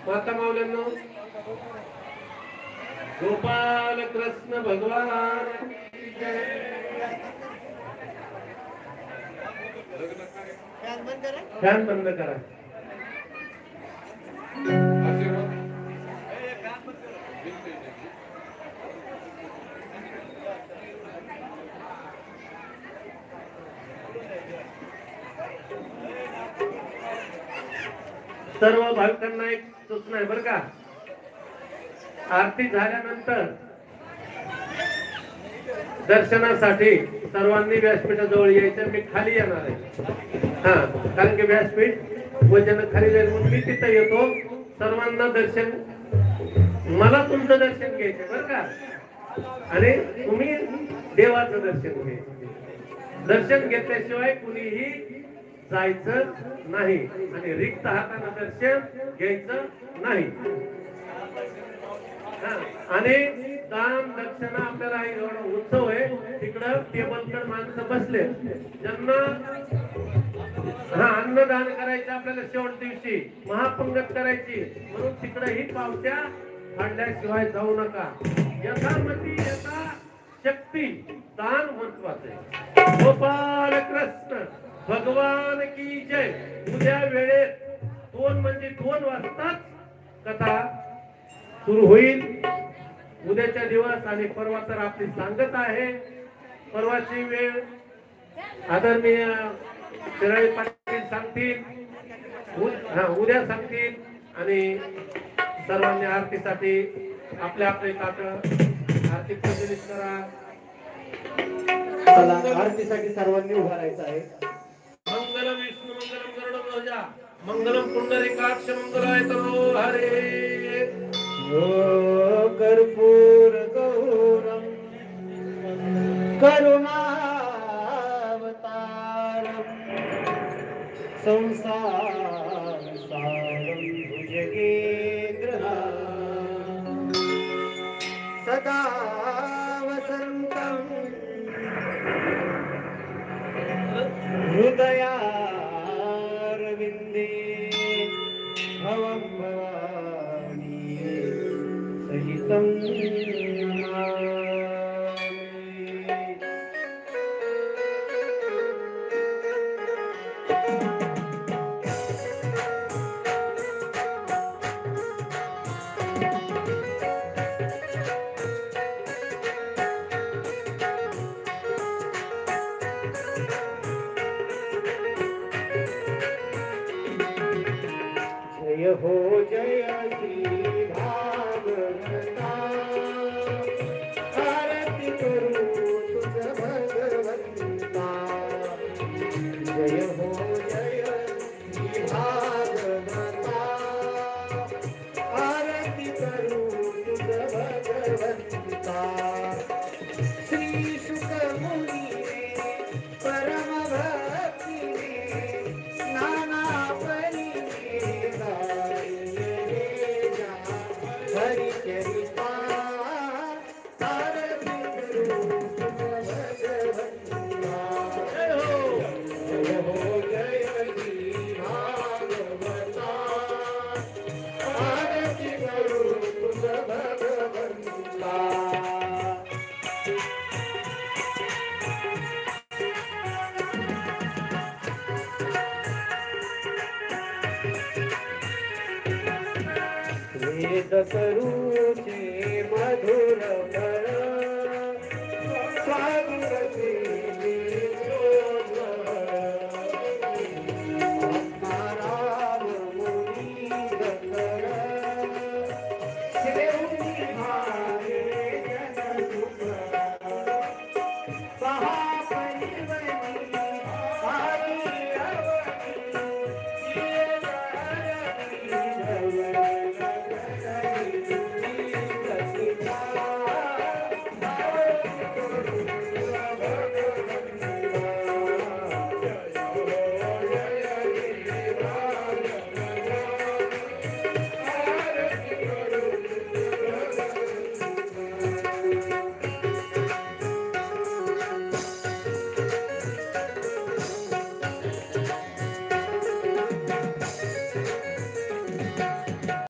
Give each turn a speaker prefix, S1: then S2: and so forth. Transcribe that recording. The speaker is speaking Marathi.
S1: माता माऊल्यांनो, गोपाल कृष्ण भगवान फॅन बंद करा. सर्व भाविकांना एक सूचना आहे बरं का. आरती झाल्यानंतर दर्शनासाठी सर्वांनी व्यासपीठाजवळ यायचं. मी खाली येणार आहे. हा, कारण की व्यासपीठ वजन खाली जाईल म्हणून मी तिथं येतो. सर्वांना दर्शन, मला तुमचं दर्शन घ्यायचं बरं का. आणि तुम्ही देवाचं दर्शन घ्यायचं. दर्शन घेतल्याशिवाय कुणीही जायचं नाही आणि रिक्त हाताने दर्शन घ्यायचं नाही. आणि दान दक्षिणा आपल्याला एवढा उत्सव आहे. तिकडं टेबलकडे माणसं बसले, ज्यांना अन्नदान करायचं आपल्याला शेवट दिवशी महापंगत करायची म्हणून तिकडे ही पावत्या फाडल्याशिवाय जाऊ नका. यथामती यथा शक्ती दान महत्वाचे. गोपाल कृष्ण भगवान की जय. उद्या वेळेत 2 म्हणजे 2 वाजताच कथा सुरू होईल. उद्याच्या दिवस आणि परवा तर आपली सांगत आहे. परवाची वेळ आदरणीय शिराळे पाटील सांगतील, उद्या सांगतील. आणि सर्वांनी आरतीसाठी आपल्या आपले ताट आरती प्रज्वलित करा.
S2: आरतीसाठी सर्वांनी उभा राहायचं आहे.
S1: मंगलम विष्णू मंगलम गरुडध्वजा मंगलम पुंडरीकाक्ष मंगलाय तनो हरे.
S2: कर्पूर गौरम करुणावतारम संसार सारम भुजगेंद्रहारम सदा वसंतम हृदयारविंदे भवं भवानी सहितं नमामि. जय हो जय श्री भागवता आरती करू तुझ भगवंता. जय हो जय श्री भागवता आरती करू तुझ भगवंता. श्री शुक मुनीने परम भक्तीने नाना हरिचरिता आरती करू तुझ भगवंता. जय हो जय श्री भागवता आरती करू तुझ भगवंता. वेद करूचे मधुर फळ स्वामी